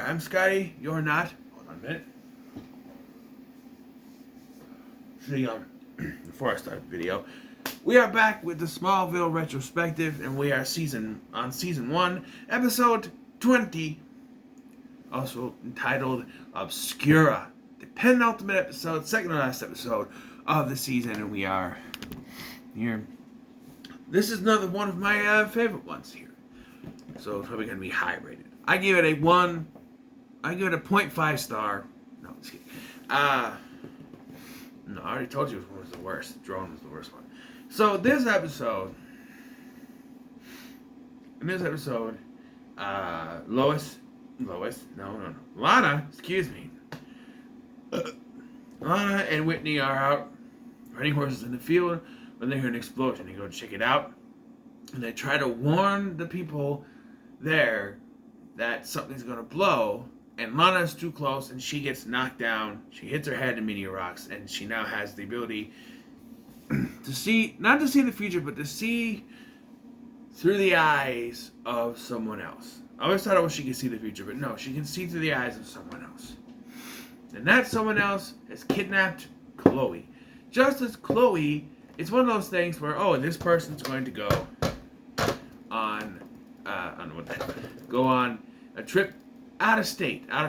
I'm Scotty. You're not. Hold on a minute. Before I start the video, we are back with the Smallville Retrospective, and we are on season 1, episode 20, also entitled Obscura, the penultimate episode, second to last episode of the season, and we are here. This is another one of my favorite ones here, so it's probably going to be high rated. I give it a 0.5 star. No, just kidding. No, I already told you it was the worst. Drone was the worst one. So in this episode, Lana, excuse me. Lana and Whitney are out riding horses in the field when they hear an explosion. They go check it out, and they try to warn the people there that something's going to blow. And Lana's too close, and she gets knocked down. She hits her head in meteor rocks, and she now has the ability to see, not to see the future, but to see through the eyes of someone else. I always thought it was she could see the future, but no, she can see through the eyes of someone else. And that someone else has kidnapped Chloe. Just as Chloe, it's one of those things where, oh, this person's going to go on, go on a trip out of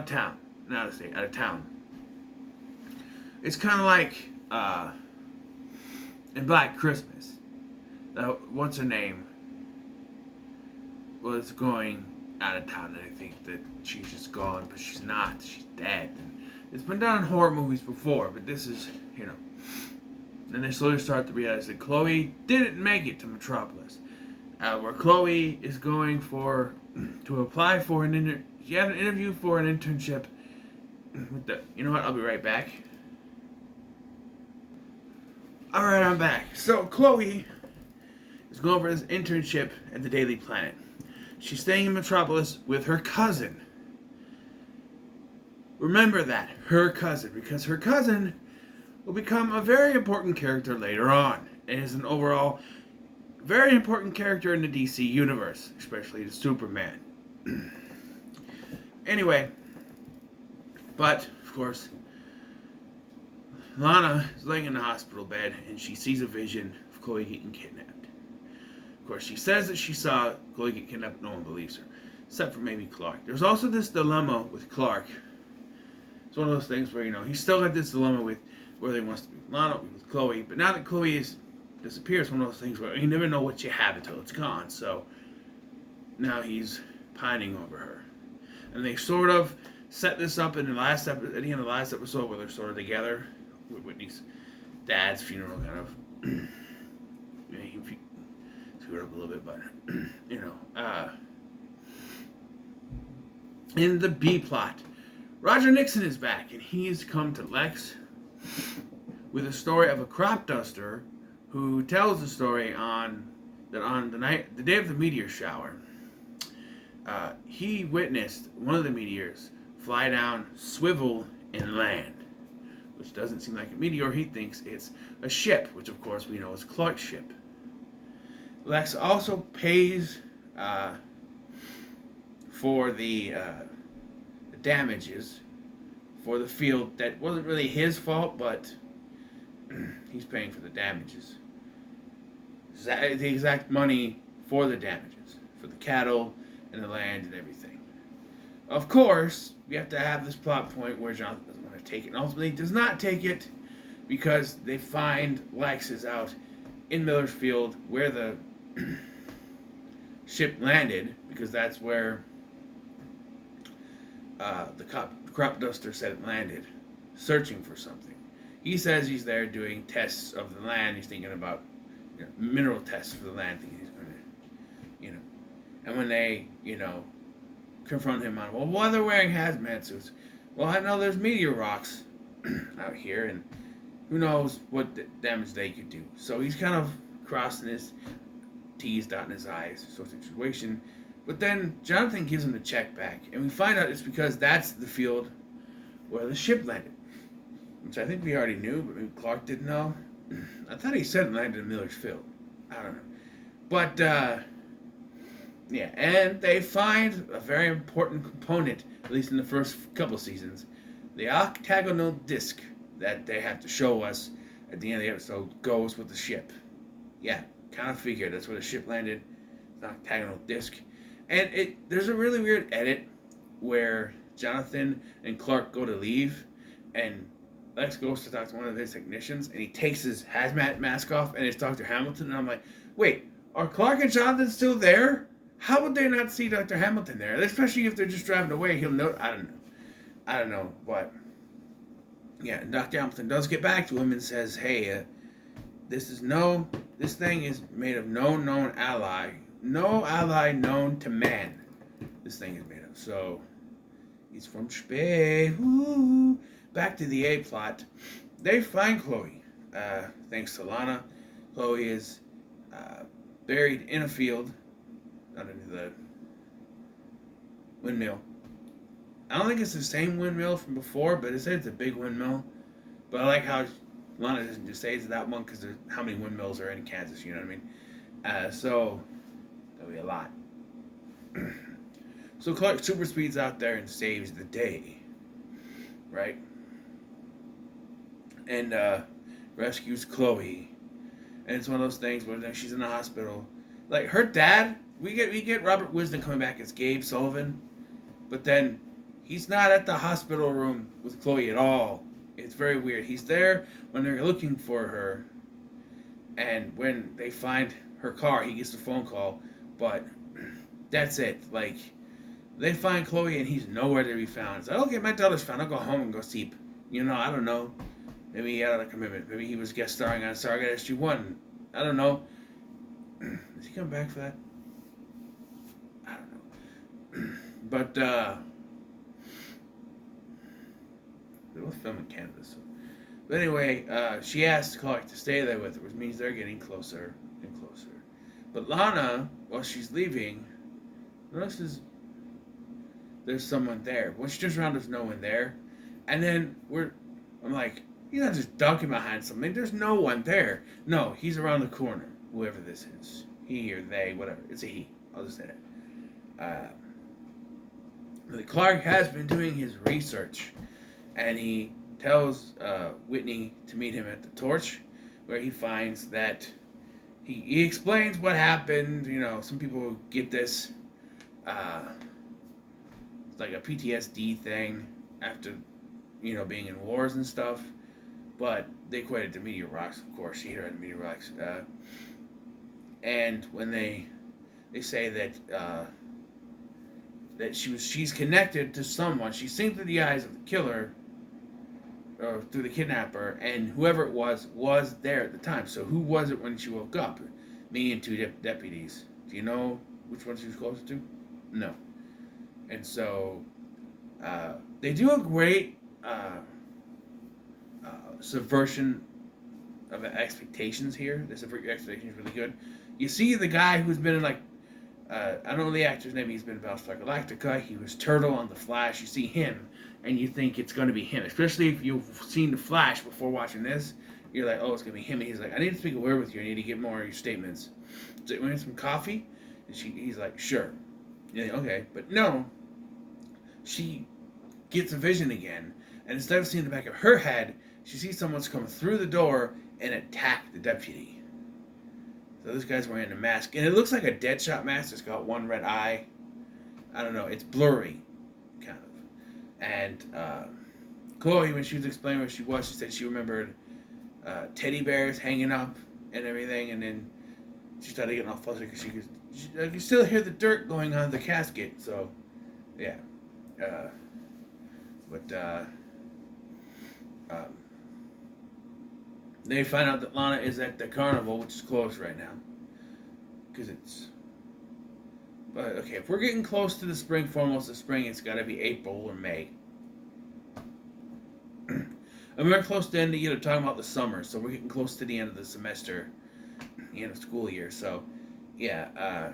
town. It's kind of like in Black Christmas. What's her name was going out of town, and I think that she's just gone, but she's not. She's dead. And it's been done in horror movies before, but this is, Then they slowly start to realize that Chloe didn't make it to Metropolis, where Chloe is going to apply for she had an interview for an internship with you know what, I'll be right back. Alright, I'm back. So, Chloe is going for this internship at the Daily Planet. She's staying in Metropolis with her cousin. Remember that, her cousin, because her cousin will become a very important character later on, and is an overall very important character in the DC universe, especially the Superman. Anyway, but, of course, Lana is laying in the hospital bed, and she sees a vision of Chloe getting kidnapped. Of course, she says that she saw Chloe get kidnapped. No one believes her, except for maybe Clark. There's also this dilemma with Clark. It's one of those things where, he's still got this dilemma with whether he wants to be with Lana or with Chloe, but now that Chloe disappears, it's one of those things where you never know what you have until it's gone, so now he's pining over her. And they sort of set this up at the end of the last episode, where they're sort of together with Whitney's dad's funeral, kind of. He screwed up a little bit, but in the B plot, Roger Nixon is back, and he's come to Lex with a story of a crop duster who tells the story on the day of the meteor shower. He witnessed one of the meteors fly down, swivel, and land, which doesn't seem like a meteor. He thinks it's a ship, which of course we know is Clark's ship. Lex also pays for the damages for the field that wasn't really his fault, but he's paying for the damages. The exact money for the damages, for the cattle and the land and everything. Of course, we have to have this plot point where Jonathan doesn't want to take it, and ultimately does not take it because they find Lex is out in Miller's Field where the ship landed, because that's where the crop duster said it landed, searching for something. He says he's there doing tests of the land. He's thinking about mineral tests for the land, thinking he's going to, and when they, confront him on, well, why they're wearing hazmat suits? Well, I know there's meteor rocks out here, and who knows what damage they could do. So he's kind of crossing his T's, dotting his I's, sort of situation. But then Jonathan gives him the check back, and we find out it's because that's the field where the ship landed, which I think we already knew, but maybe Clark didn't know. I thought he said it landed in Miller's Field. I don't know. But Yeah, and they find a very important component, at least in the first couple seasons, the octagonal disc that they have to show us at the end of the episode goes with the ship. Yeah, kind of figured that's where the ship landed. It's an octagonal disc. And there's a really weird edit where Jonathan and Clark go to leave, and Lex goes to talk to one of his technicians, and he takes his hazmat mask off, and it's Dr. Hamilton, and I'm like, wait, are Clark and Jonathan still there? How would they not see Dr. Hamilton there? Especially if they're just driving away, he'll know. I don't know, but yeah, Dr. Hamilton does get back to him and says, hey, this thing is made of no known ally. No ally known to man. This thing is made of. So, he's from space. Woo. Back to the A plot. They find Chloe. Thanks to Lana. Chloe is buried in a field underneath the windmill. I don't think it's the same windmill from before, but it says it's a big windmill. But I like how Lana doesn't just say it's that one because there's how many windmills are in Kansas, you know what I mean? So, that'll be a lot. So Clark super speeds out there and saves the day. Right? And rescues Chloe. And it's one of those things where she's in the hospital. Like, her dad, we get Robert Wisdom coming back as Gabe Sullivan, but then he's not at the hospital room with Chloe at all. It's very weird. He's there when they're looking for her, and when they find her car, he gets a phone call, but that's it. Like, they find Chloe and he's nowhere to be found. It's like, okay, my daughter's found. I'll go home and go sleep. You know, I don't know. Maybe he had a commitment. Maybe he was guest starring on Stargate SG-1. I don't know. Is he coming back for that? I don't know. But, they both film in Canada, so. But anyway, she asked Clark to stay there with her, which means they're getting closer and closer. But Lana, while she's leaving, notices there's someone there. When she turns around, there's no one there. And then I'm like, you're not just ducking behind something. There's no one there. No, he's around the corner. Whoever this is. He or they, whatever. It's a he. I'll just say that. Clark has been doing his research. And he tells Whitney to meet him at the Torch, where he finds that he explains what happened. You know, some people get this like a PTSD thing after, you know, being in wars and stuff. But they equate it to meteor rocks, of course. She heard meteor rocks. And when they say that she's connected to someone, she's seen through the eyes of the killer, or through the kidnapper, and whoever it was there at the time. So who was it when she woke up? Me and two deputies. Do you know which one she was closer to? No. And so they do a great subversion of expectations here. They subvert your expectations really good. You see the guy who's been in, like, I don't know the actor's name. He's been in Battlestar Galactica. He was Turtle on The Flash. You see him, and you think it's going to be him. Especially if you've seen The Flash before watching this. You're like, oh, it's going to be him. And he's like, I need to speak a word with you. I need to get more of your statements. So you want some coffee? And he's like, sure. You're like, okay. But no. She gets a vision again. And instead of seeing the back of her head, she sees someone's come through the door and attack the deputy. So this guy's wearing a mask. And it looks like a Deadshot mask. It's got one red eye. I don't know. It's blurry, kind of. And Chloe, when she was explaining where she was, she said she remembered teddy bears hanging up and everything. And then she started getting all flustered because I could still hear the dirt going on the casket. So, yeah. They find out that Lana is at the carnival, which is closed right now. Because it's... But, okay, if we're getting close to the spring, foremost of spring, it's got to be April or May. And we're close to the end of the year, talking about the summer, so we're getting close to the end of the semester, the end of school year, so, yeah,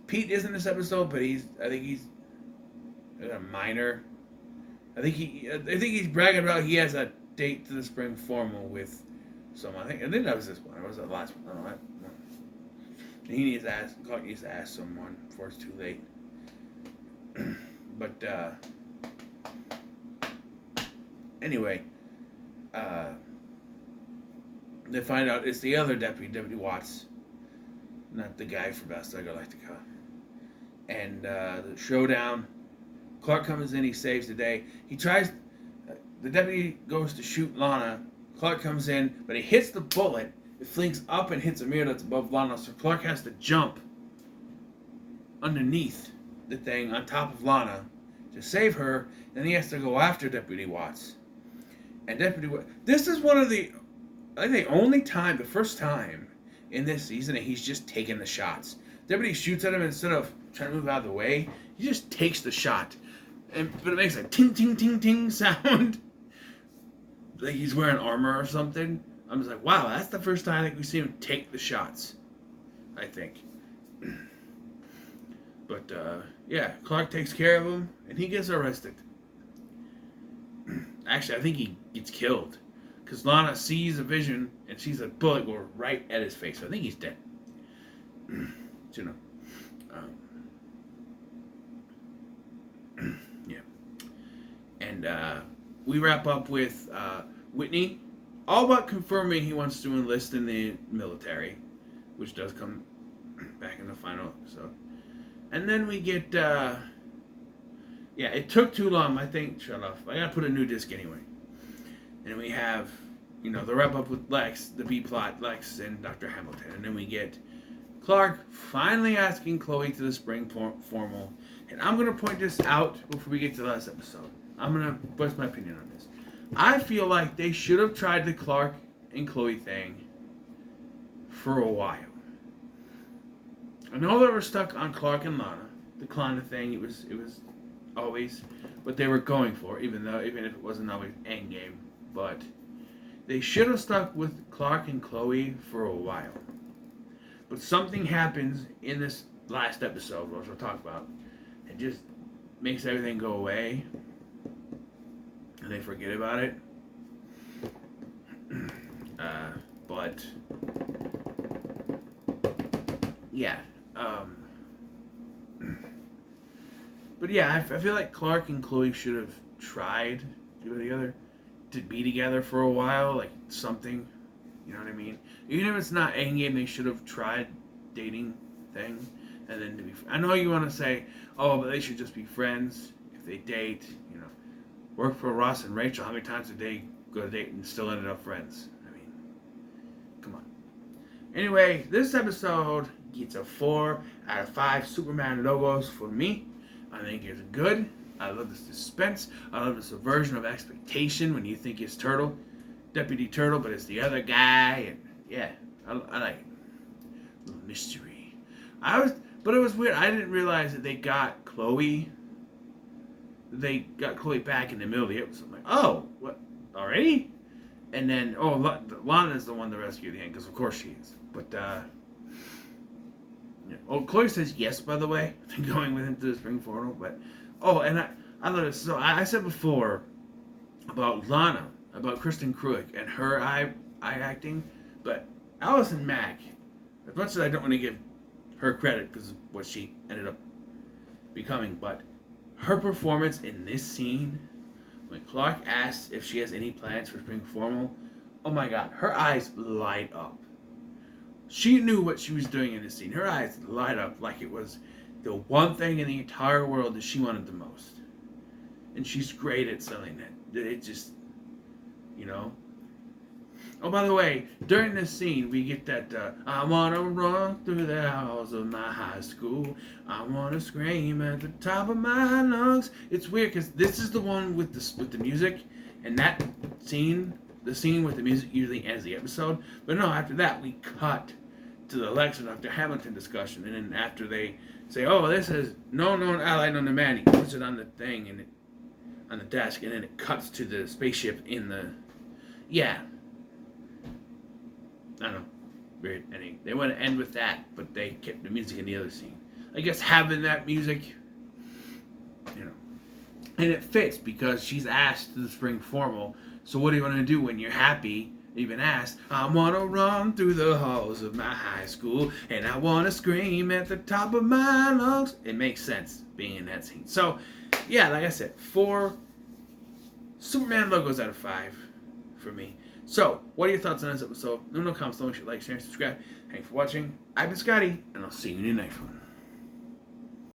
Pete is in this episode, but I think he's a minor. I think he's bragging about he has a date to the spring formal with someone. I think that was this one. Or was it the last one? I don't know. Clark needs to ask someone before it's too late. But anyway, they find out it's the other deputy, Deputy Watts, not the guy from Battlestar Galactica. And the showdown. Clark comes in, he saves the day. He tries. The deputy goes to shoot Lana. Clark comes in, but he hits the bullet. It flings up and hits a mirror that's above Lana, so Clark has to jump underneath the thing on top of Lana to save her. Then he has to go after Deputy Watts. And this is one of the, I think, the first time in this season that he's just taking the shots. Deputy shoots at him, and instead of trying to move out of the way, he just takes the shot. But it makes a ting, ting, ting, ting sound. Like he's wearing armor or something. I'm just like, wow, that's the first time I think we see him take the shots. I think. But, yeah, Clark takes care of him, and he gets arrested. Actually, I think he gets killed. Because Lana sees a vision, and sees a bullet go right at his face. So I think he's dead. You know. Yeah. And we wrap up with Whitney all but confirming he wants to enlist in the military, which does come back in the final episode. And then we get, yeah, it took too long, I think, shut off. I gotta put a new disc anyway. And we have, the wrap up with Lex, the B-plot, Lex and Dr. Hamilton. And then we get Clark finally asking Chloe to the spring formal. And I'm going to point this out before we get to the last episode. I'm going to voice my opinion on this. I feel like they should have tried the Clark and Chloe thing for a while. I know they were stuck on Clark and Lana. The Klana thing, it was always what they were going for, even if it wasn't always endgame. But they should have stuck with Clark and Chloe for a while. But something happens in this last episode, which we'll talk about. It just makes everything go away. And they forget about it. But yeah. But yeah, I feel like Clark and Chloe should have tried to be together for a while, like something. You know what I mean? Even if it's not endgame, they should have tried dating thing, and then to be. I know you want to say, oh, but they should just be friends if they date. Work for Ross and Rachel. How many times did they go to date and still ended up friends? I mean, come on. Anyway, this episode gets a 4 out of 5 Superman logos for me. I think it's good. I love the suspense. I love the subversion of expectation when you think it's Deputy Turtle, but it's the other guy. And yeah, I like it. A little mystery. But it was weird. I didn't realize that they got Chloe. They got Chloe back in the middle of the episode. I'm like, oh, what? Already? And then, Lana's the one to rescue at the end, because of course she is. But, yeah. Oh, Chloe says yes, by the way, to going with him to the spring portal. But, and I love it. So I said before about Lana, about Kristen Kruick and her eye acting, but Allison Mack, as much as I don't want to give her credit because of what she ended up becoming, but her performance in this scene, when Clark asks if she has any plans for spring formal, oh my god, her eyes light up. She knew what she was doing in this scene. Her eyes light up like it was the one thing in the entire world that she wanted the most. And she's great at selling it. It just, Oh, by the way, during this scene, we get that, I want to run through the halls of my high school. I want to scream at the top of my lungs. It's weird because this is the one with the music, and that scene, the scene with the music usually ends the episode. But no, after that, we cut to the Lex and Dr. Hamilton discussion. And then after they say, oh, this is no known ally, known to man, he puts it on the thing, and on the desk, and then it cuts to the spaceship in the... Yeah. I don't know. Weird ending. They want to end with that, but they kept the music in the other scene. I guess having that music, and it fits because she's asked to the spring formal. So what do you want to do when you're happy even asked, I want to run through the halls of my high school, and I want to scream at the top of my lungs. It makes sense being in that scene. So, yeah, like I said, 4 Superman logos out of 5 for me. So, what are your thoughts on this episode? No comments, don't like, share, and subscribe. Thanks for watching. I've been Scotty, and I'll see you in the next one.